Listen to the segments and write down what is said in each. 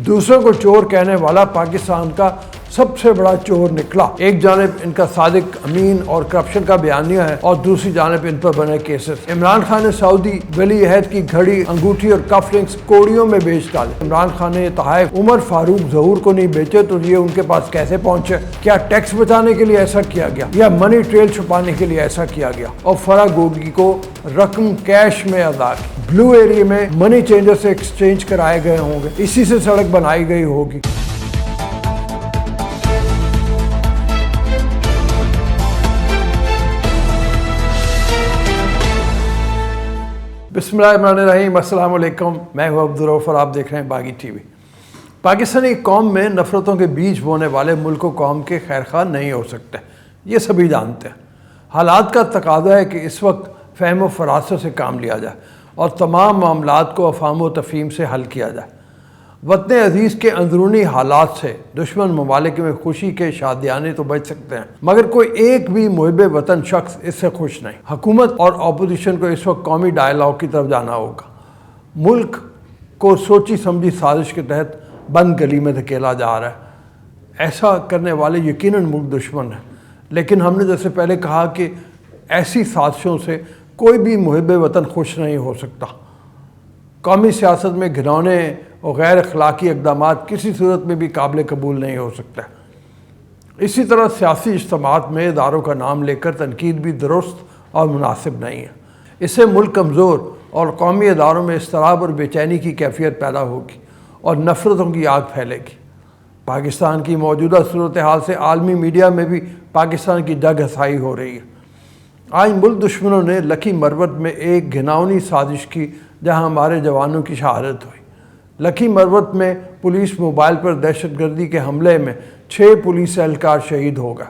دوسروں کو چور کہنے والا پاکستان کا سب سے بڑا چور نکلا۔ ایک جانب ان کا صادق امین اور کرپشن کا بیانیہ ہے اور دوسری جانب ان پر بنے کیسز۔ عمران خان نے سعودی ولی عہد کی گھڑی، انگوٹھی اور کف لنکس کوڑیوں میں بیچ ڈالے۔ عمران خان نے یہ تحائف عمر فاروق ظہور کو نہیں بیچے تو یہ ان کے پاس کیسے پہنچے؟ کیا ٹیکس بچانے کے لیے ایسا کیا گیا یا منی ٹریل چھپانے کے لیے ایسا کیا گیا؟ اور فرا گوگی کو رقم کیش میں ادا کی۔ بلو ایریا میں منی چینجر سے ایکسچینج کرائے گئے ہوں گے، اسی سے سڑک بنائی گئی ہوگی۔ بسم اللہ الرحمن الرحیم، السلام علیکم، میں ہوں عبدالرؤف اور آپ دیکھ رہے ہیں باغی ٹی وی۔ پاکستانی قوم میں نفرتوں کے بیج بونے والے ملک و قوم کے خیرخواہ نہیں ہو سکتے، یہ سبھی جانتے ہیں۔ حالات کا تقاضا ہے کہ اس وقت فہم و فراست سے کام لیا جائے اور تمام معاملات کو افہام و تفہیم سے حل کیا جائے۔ وطن عزیز کے اندرونی حالات سے دشمن ممالک میں خوشی کے شادیانے تو بچ سکتے ہیں، مگر کوئی ایک بھی محب وطن شخص اس سے خوش نہیں۔ حکومت اور اپوزیشن کو اس وقت قومی ڈائیلاگ کی طرف جانا ہوگا۔ ملک کو سوچی سمجھی سازش کے تحت بند گلی میں دھکیلا جا رہا ہے۔ ایسا کرنے والے یقیناً ملک دشمن ہیں، لیکن ہم نے جیسے پہلے کہا کہ ایسی سازشوں سے کوئی بھی محب وطن خوش نہیں ہو سکتا۔ قومی سیاست میں گھنونے اور غیر اخلاقی اقدامات کسی صورت میں بھی قابل قبول نہیں ہو سکتا۔ اسی طرح سیاسی اجتماعات میں اداروں کا نام لے کر تنقید بھی درست اور مناسب نہیں ہے۔ اس سے ملک کمزور اور قومی اداروں میں اضطراب اور بے چینی کی کیفیت پیدا ہوگی اور نفرتوں کی آگ پھیلے گی۔ پاکستان کی موجودہ صورتحال سے عالمی میڈیا میں بھی پاکستان کی جگ ہسائی ہو رہی ہے۔ آج ملک دشمنوں نے لکی مروت میں ایک گھناؤنی سازش کی جہاں ہمارے جوانوں کی شہادت ہوئی۔ لکی مروت میں پولیس موبائل پر دہشت گردی کے حملے میں 6 پولیس اہلکار شہید ہو گئے۔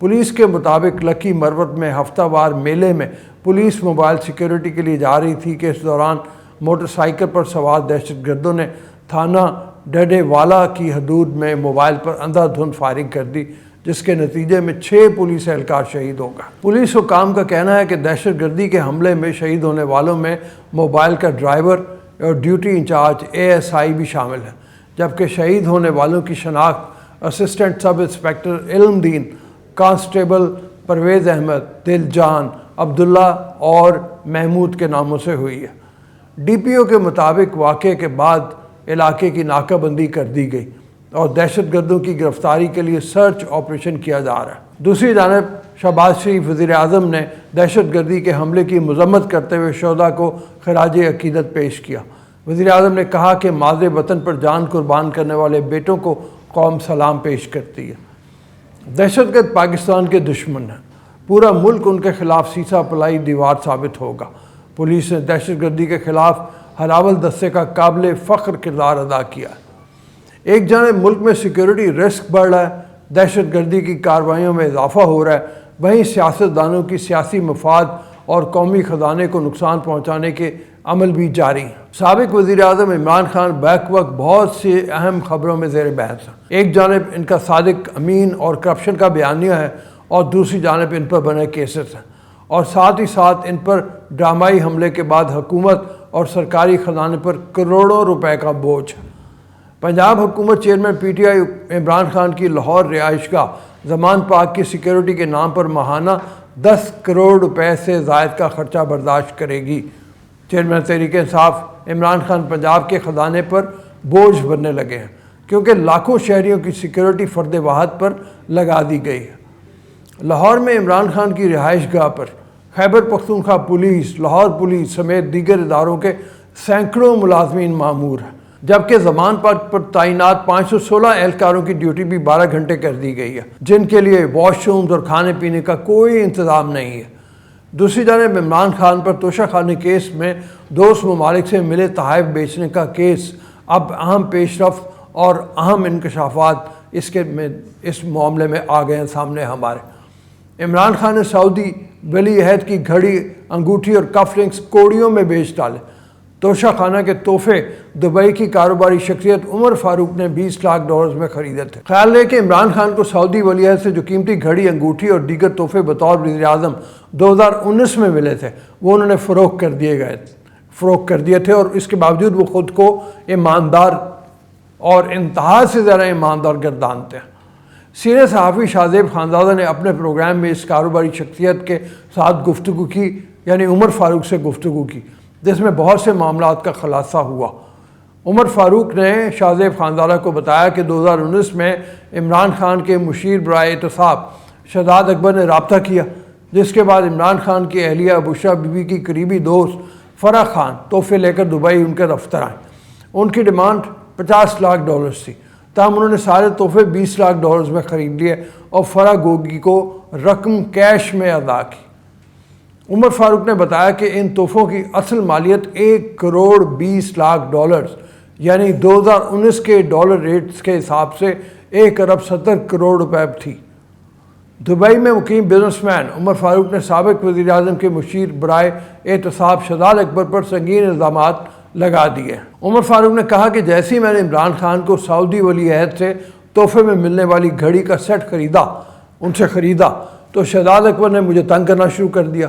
پولیس کے مطابق لکی مروت میں ہفتہ وار میلے میں پولیس موبائل سیکیورٹی کے لیے جا رہی تھی کہ اس دوران موٹر سائیکل پر سوار دہشت گردوں نے تھانہ ڈڈے والا کی حدود میں موبائل پر اندھا دھند فائرنگ کر دی، جس کے نتیجے میں 6 پولیس اہلکار شہید ہو گئے۔ پولیس حکام کا کہنا ہے کہ دہشت گردی کے حملے میں شہید ہونے والوں میں موبائل کا ڈرائیور اور ڈیوٹی انچارج ASI بھی شامل ہے، جبکہ شہید ہونے والوں کی شناخت اسسٹنٹ سب انسپیکٹر علم دین، کانسٹیبل پرویز احمد، دل جان، عبداللہ اور محمود کے ناموں سے ہوئی ہے۔ DPO کے مطابق واقعے کے بعد علاقے کی ناکہ بندی کر دی گئی اور دہشت گردوں کی گرفتاری کے لیے سرچ آپریشن کیا جا رہا ہے۔ دوسری جانب شہباز شریف وزیر اعظم نے دہشت گردی کے حملے کی مذمت کرتے ہوئے شہداء کو خراج عقیدت پیش کیا۔ وزیر اعظم نے کہا کہ ماض وطن پر جان قربان کرنے والے بیٹوں کو قوم سلام پیش کرتی ہے۔ دہشت گرد پاکستان کے دشمن ہیں، پورا ملک ان کے خلاف سیسا پلائی دیوار ثابت ہوگا۔ پولیس نے دہشت گردی کے خلاف ہراول دستے کا قابل فخر کردار ادا کیا ہے۔ ایک جانب ملک میں سیکیورٹی رسک بڑھ رہا ہے، دہشت گردی کی کارروائیوں میں اضافہ ہو رہا ہے، وہیں سیاستدانوں کی سیاسی مفاد اور قومی خزانے کو نقصان پہنچانے کے عمل بھی جاری ہیں۔ سابق وزیر اعظم عمران خان بیک وقت بہت سی اہم خبروں میں زیر بحث ہیں۔ ایک جانب ان کا صادق امین اور کرپشن کا بیانیہ ہے اور دوسری جانب ان پر بنے کیسز ہیں، اور ساتھ ہی ساتھ ان پر ڈرامائی حملے کے بعد حکومت اور سرکاری خزانے پر کروڑوں روپے کا بوجھ ہے۔ پنجاب حکومت چیئرمین PTI عمران خان کی لاہور رہائش گاہ زمان پارک کی سیکیورٹی کے نام پر ماہانہ 10 کروڑ روپے سے زائد کا خرچہ برداشت کرے گی۔ چیئرمین تحریک انصاف عمران خان پنجاب کے خزانے پر بوجھ بننے لگے ہیں، کیونکہ لاکھوں شہریوں کی سیکیورٹی فرد واحد پر لگا دی گئی ہے۔ لاہور میں عمران خان کی رہائش گاہ پر خیبر پختونخوا پولیس، لاہور پولیس سمیت دیگر اداروں کے سینکڑوں ملازمین مامور ہیں، جبکہ زمان پارک پر تعینات 516 اہلکاروں کی ڈیوٹی بھی 12 گھنٹے کر دی گئی ہے، جن کے لیے واش رومز اور کھانے پینے کا کوئی انتظام نہیں ہے۔ دوسری جانب عمران خان پر توشہ خانے کیس میں دوست ممالک سے ملے تحائف بیچنے کا کیس اب اہم پیش رفت اور اہم انکشافات اس معاملے میں آ گئے ہیں سامنے ہمارے۔ عمران خان نے سعودی ولی عہد کی گھڑی، انگوٹھی اور کف لنکس کوڑیوں میں بیچ ڈالے۔ توشہ خانہ کے تحفے دبئی کی کاروباری شخصیت عمر فاروق نے $20 لاکھ میں خریدے تھے۔ خیال ہے کہ عمران خان کو سعودی ولی عہد سے جو قیمتی گھڑی، انگوٹھی اور دیگر تحفے بطور وزیر اعظم 2019 میں ملے تھے، وہ انہوں نے فروخت کر دیے تھے، اور اس کے باوجود وہ خود کو ایماندار اور انتہا سے زیادہ ایماندار گردانتے ہیں۔ سینئر صحافی شاہزیب خانزادہ نے اپنے پروگرام میں اس کاروباری شخصیت کے ساتھ گفتگو کی، یعنی عمر فاروق سے گفتگو کی، جس میں بہت سے معاملات کا خلاصہ ہوا۔ عمر فاروق نے شاہزیب خانزادہ کو بتایا کہ 2019 میں عمران خان کے مشیر برائے احتساب شہزاد اکبر نے رابطہ کیا، جس کے بعد عمران خان کی اہلیہ بشریٰ بی بی کی قریبی دوست فرح خان تحفے لے کر دبئی ان کے دفتر آئیں۔ ان کی ڈیمانڈ $50 لاکھ تھی، تاہم انہوں نے سارے تحفے $20 لاکھ میں خرید لیے اور فرح گوگی کو رقم کیش میں ادا کی۔ عمر فاروق نے بتایا کہ ان تحفوں کی اصل مالیت $1.20 کروڑ یعنی 2019 کے ڈالر ریٹس کے حساب سے $1.70 کروڑ تھی۔ دبئی میں مقیم بزنس مین عمر فاروق نے سابق وزیر اعظم کے مشیر برائے احتساب شہزاد اکبر پر سنگین الزامات لگا دیے۔ عمر فاروق نے کہا کہ جیسے ہی میں نے عمران خان کو سعودی ولی عہد سے تحفے میں ملنے والی گھڑی کا سیٹ خریدا تو شہزاد اکبر نے مجھے تنگ کرنا شروع کر دیا۔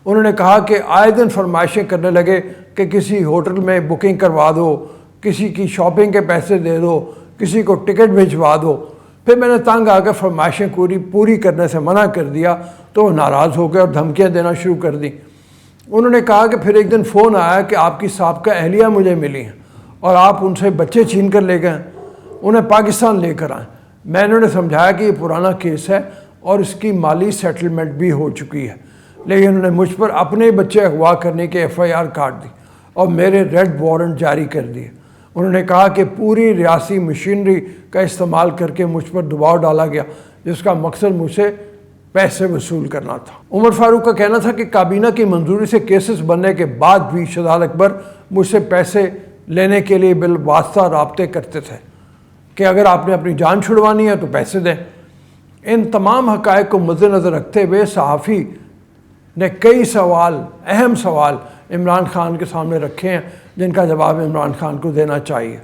انہوں نے کہا کہ آئے دن فرمائشیں کرنے لگے کہ کسی ہوٹل میں بکنگ کروا دو، کسی کی شاپنگ کے پیسے دے دو، کسی کو ٹکٹ بھجوا دو۔ پھر میں نے تنگ آ کر فرمائشیں پوری کرنے سے منع کر دیا تو وہ ناراض ہو گئے اور دھمکیاں دینا شروع کر دیں۔ انہوں نے کہا کہ پھر ایک دن فون آیا کہ آپ کی سابقہ اہلیہ مجھے ملی ہیں اور آپ ان سے بچے چھین کر لے گئے، انہیں پاکستان لے کر آئیں۔ میں انہوں نے سمجھایا کہ یہ پرانا کیس ہے اور اس کی مالی سیٹلمنٹ بھی ہو چکی ہے، لیکن انہوں نے مجھ پر اپنے بچے اغوا کرنے کے FIR کاٹ دی اور میرے ریڈ وارنٹ جاری کر دیے۔ انہوں نے کہا کہ پوری ریاستی مشینری کا استعمال کر کے مجھ پر دباؤ ڈالا گیا، جس کا مقصد مجھ سے پیسے وصول کرنا تھا۔ عمر فاروق کا کہنا تھا کہ کابینہ کی منظوری سے کیسز بننے کے بعد بھی شہزاد اکبر مجھ سے پیسے لینے کے لیے بالواسطہ رابطے کرتے تھے کہ اگر آپ نے اپنی جان چھڑوانی ہے تو پیسے دیں۔ ان تمام حقائق کو مد نظر رکھتے ہوئے صحافی نے کئی اہم سوال عمران خان کے سامنے رکھے ہیں جن کا جواب عمران خان کو دینا چاہیے۔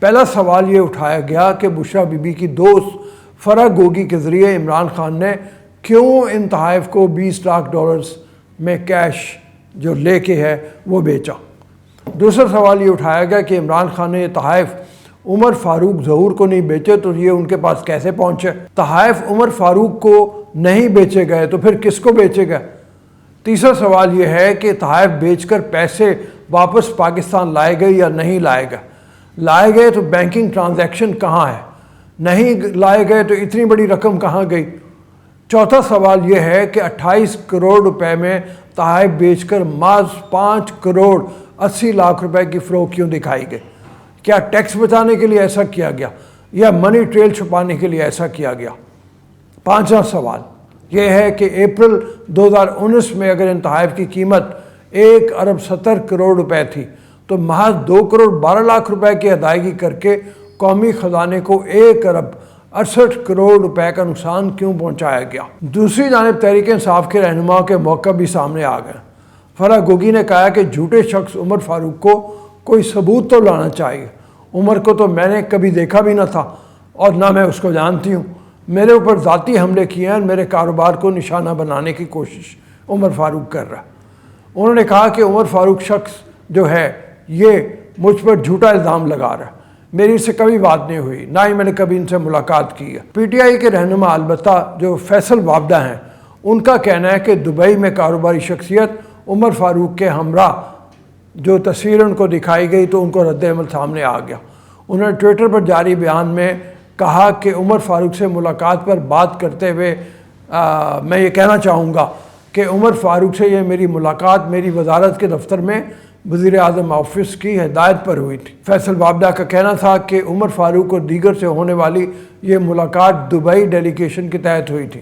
پہلا سوال یہ اٹھایا گیا کہ بشریٰ بی بی کی دوست فرح گوگی کے ذریعے عمران خان نے کیوں ان تحائف کو $20 لاکھ میں کیش جو لے کے ہے وہ بیچا۔ دوسرا سوال یہ اٹھایا گیا کہ عمران خان نے یہ تحائف عمر فاروق ظہور کو نہیں بیچے تو یہ ان کے پاس کیسے پہنچے؟ تحائف عمر فاروق کو نہیں بیچے گئے تو پھر کس کو بیچے گئے؟ تیسرا سوال یہ ہے کہ تحائف بیچ کر پیسے واپس پاکستان لائے گئے یا نہیں لائے گئے؟ لائے گئے تو بینکنگ ٹرانزیکشن کہاں ہے؟ نہیں لائے گئے تو اتنی بڑی رقم کہاں گئی؟ چوتھا سوال یہ ہے کہ 28 کروڑ میں تحائف بیچ کر محض 5 کروڑ 80 لاکھ کی فروخت کیوں دکھائی گئی؟ کیا ٹیکس بچانے کے لیے ایسا کیا گیا یا منی ٹریل چھپانے کے لیے ایسا کیا گیا؟ پانچواں سوال یہ ہے کہ اپریل 2019 میں اگر ان تحائف کی قیمت $1.70 کروڑ تھی تو محض 2 کروڑ 12 لاکھ کی ادائیگی کر کے قومی خزانے کو $1.68 کروڑ کا نقصان کیوں پہنچایا گیا؟ دوسری جانب تحریک انصاف کے رہنماؤں کے موقع بھی سامنے آ گئے۔ فرح گوگی نے کہا کہ جھوٹے شخص عمر فاروق کو کوئی ثبوت تو لانا چاہیے۔ عمر کو تو میں نے کبھی دیکھا بھی نہ تھا اور نہ میں اس کو جانتی ہوں۔ میرے اوپر ذاتی حملے کیے ہیں اور میرے کاروبار کو نشانہ بنانے کی کوشش عمر فاروق کر رہا ہے۔ انہوں نے کہا کہ عمر فاروق شخص جو ہے یہ مجھ پر جھوٹا الزام لگا رہا ہے۔ میری اس سے کبھی بات نہیں ہوئی، نہ ہی میں نے کبھی ان سے ملاقات کی ہے۔ PTI کے رہنما البتہ جو فیصل وابدہ ہیں، ان کا کہنا ہے کہ دبئی میں کاروباری شخصیت عمر فاروق کے ہمراہ جو تصویر ان کو دکھائی گئی تو ان کو رد عمل سامنے آ گیا۔ انہوں نے ٹویٹر پر جاری بیان میں کہا کہ عمر فاروق سے ملاقات پر بات کرتے ہوئے میں یہ کہنا چاہوں گا کہ عمر فاروق سے یہ میری ملاقات میری وزارت کے دفتر میں وزیر اعظم آفس کی ہدایت پر ہوئی تھی۔ فیصل وابدہ کا کہنا تھا کہ عمر فاروق اور دیگر سے ہونے والی یہ ملاقات دبئی ڈیلیگیشن کے تحت ہوئی تھی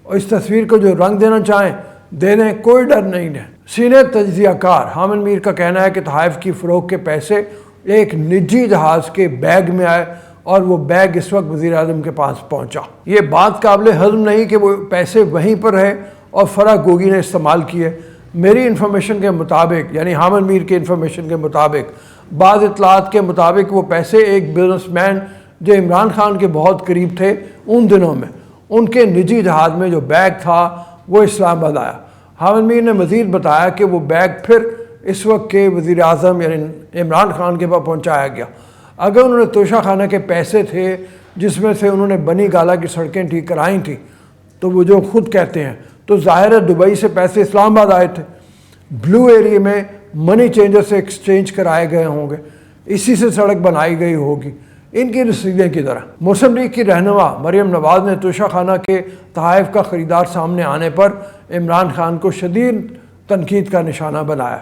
اور اس تصویر کو جو رنگ دینا چاہیں دے دیں، کوئی ڈر نہیں ہے۔ سینئر تجزیہ کار حامد میر کا کہنا ہے کہ تحائف کی فروخت کے پیسے ایک نجی جہاز کے بیگ میں آئے اور وہ بیگ اس وقت وزیر اعظم کے پاس پہنچا۔ یہ بات قابل ہضم نہیں کہ وہ پیسے وہیں پر ہیں اور فرح گوگی نے استعمال کیے۔ میری انفارمیشن کے مطابق، یعنی حامد میر کی انفارمیشن کے مطابق، بعض اطلاعات کے مطابق وہ پیسے ایک بزنس مین جو عمران خان کے بہت قریب تھے ان دنوں میں، ان کے نجی جہاز میں جو بیگ تھا وہ اسلام آباد آیا۔ حامد میر نے مزید بتایا کہ وہ بیگ پھر اس وقت کے وزیر اعظم یعنی عمران خان کے پاس پہنچایا گیا۔ اگر انہوں نے توشہ خانہ کے پیسے تھے جس میں سے انہوں نے بنی گالا کی سڑکیں ٹھیک کرائی تھیں، تو وہ جو خود کہتے ہیں، تو ظاہر ہے دبئی سے پیسے اسلام آباد آئے تھے، بلو ایریا میں منی چینجر سے ایکسچینج کرائے گئے ہوں گے، اسی سے سڑک بنائی گئی ہوگی، ان کی رسیدیں کی طرح۔ مسلم لیگ کی رہنما مریم نواز نے توشہ خانہ کے تحائف کا خریدار سامنے آنے پر عمران خان کو شدید تنقید کا نشانہ بنایا۔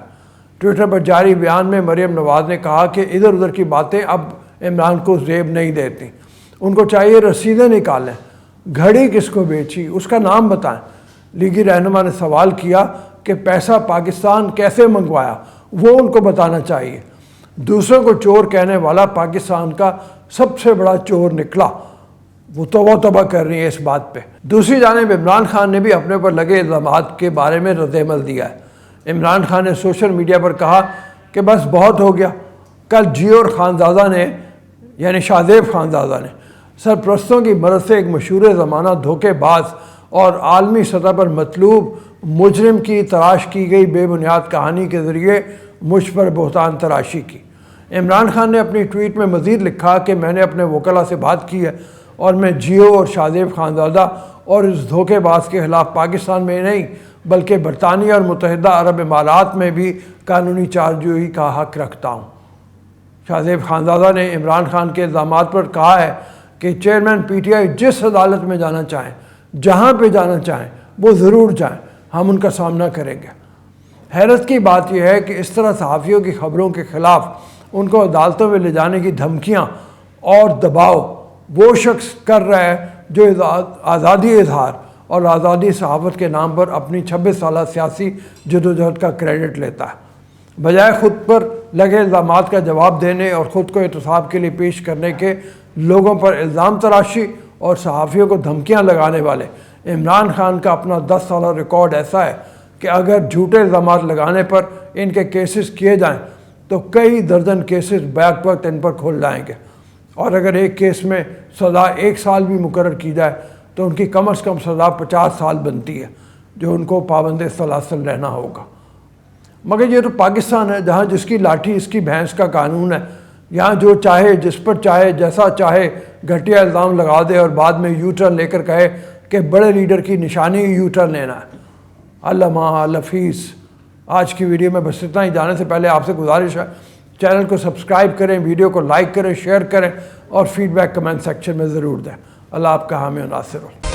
ٹویٹر پر جاری بیان میں مریم نواز نے کہا کہ ادھر ادھر کی باتیں اب عمران کو زیب نہیں دیتی، ان کو چاہیے رسیدیں نکالیں، گھڑی کس کو بیچی اس کا نام بتائیں۔ لیگی رہنما نے سوال کیا کہ پیسہ پاکستان کیسے منگوایا، وہ ان کو بتانا چاہیے۔ دوسروں کو چور کہنے والا پاکستان کا سب سے بڑا چور نکلا، وہ توبہ کر رہی ہے اس بات پہ۔ دوسری جانب عمران خان نے بھی اپنے پر لگے الزامات کے بارے میں رد عمل دیا ہے۔ عمران خان نے سوشل میڈیا پر کہا کہ بس بہت ہو گیا۔ کل جیو اور خانزادہ نے یعنی شاہزیب خانزادہ نے سرپرستوں کی مدد سے ایک مشہور زمانہ دھوکے باز اور عالمی سطح پر مطلوب مجرم کی تلاش کی گئی بے بنیاد کہانی کے ذریعے مجھ پر بہتان تراشی کی۔ عمران خان نے اپنی ٹویٹ میں مزید لکھا کہ میں نے اپنے وکلا سے بات کی ہے اور میں جیو اور شاہزیب خانزادہ اور اس دھوکے باز کے خلاف پاکستان میں نہیں بلکہ برطانیہ اور متحدہ عرب امارات میں بھی قانونی چارجوئی کا حق رکھتا ہوں۔ شاہزیب خانزادہ نے عمران خان کے الزامات پر کہا ہے کہ چیئرمین پی ٹی آئی جس عدالت میں جانا چاہیں، جہاں پہ جانا چاہیں وہ ضرور جائیں، ہم ان کا سامنا کریں گے۔ حیرت کی بات یہ ہے کہ اس طرح صحافیوں کی خبروں کے خلاف ان کو عدالتوں میں لے جانے کی دھمکیاں اور دباؤ وہ شخص کر رہا ہے جو آزادی اظہار اور آزادی صحافت کے نام پر اپنی 26 سالہ سیاسی جدوجہد کا کریڈٹ لیتا ہے۔ بجائے خود پر لگے الزامات کا جواب دینے اور خود کو احتساب کے لیے پیش کرنے کے، لوگوں پر الزام تراشی اور صحافیوں کو دھمکیاں لگانے والے عمران خان کا اپنا 10 سالہ ریکارڈ ایسا ہے کہ اگر جھوٹے الزامات لگانے پر ان کے کیسز کیے جائیں تو کئی درجن کیسز بیک وقت ان پر کھل جائیں گے، اور اگر ایک کیس میں سزا 1 سال بھی مقرر کی جائے تو ان کی کم از کم سزا 50 سال بنتی ہے، جو ان کو پابند سلاسل رہنا ہوگا۔ مگر یہ تو پاکستان ہے جہاں جس کی لاٹھی اس کی بھینس کا قانون ہے، یہاں جو چاہے جس پر چاہے جیسا چاہے گھٹیا الزام لگا دے اور بعد میں یو ٹرن لے کر کہے کہ بڑے لیڈر کی نشانی یو ٹرن لینا ہے۔ علامہ الحفیظ۔ آج کی ویڈیو میں بس اتنا ہی۔ جانے سے پہلے آپ سے گزارش ہے چینل کو سبسکرائب کریں، ویڈیو کو لائک کریں، شیئر کریں اور فیڈ بیک کمنٹ سیکشن میں ضرور دیں۔ اللہ آپ کا حامی و ناصر ہو۔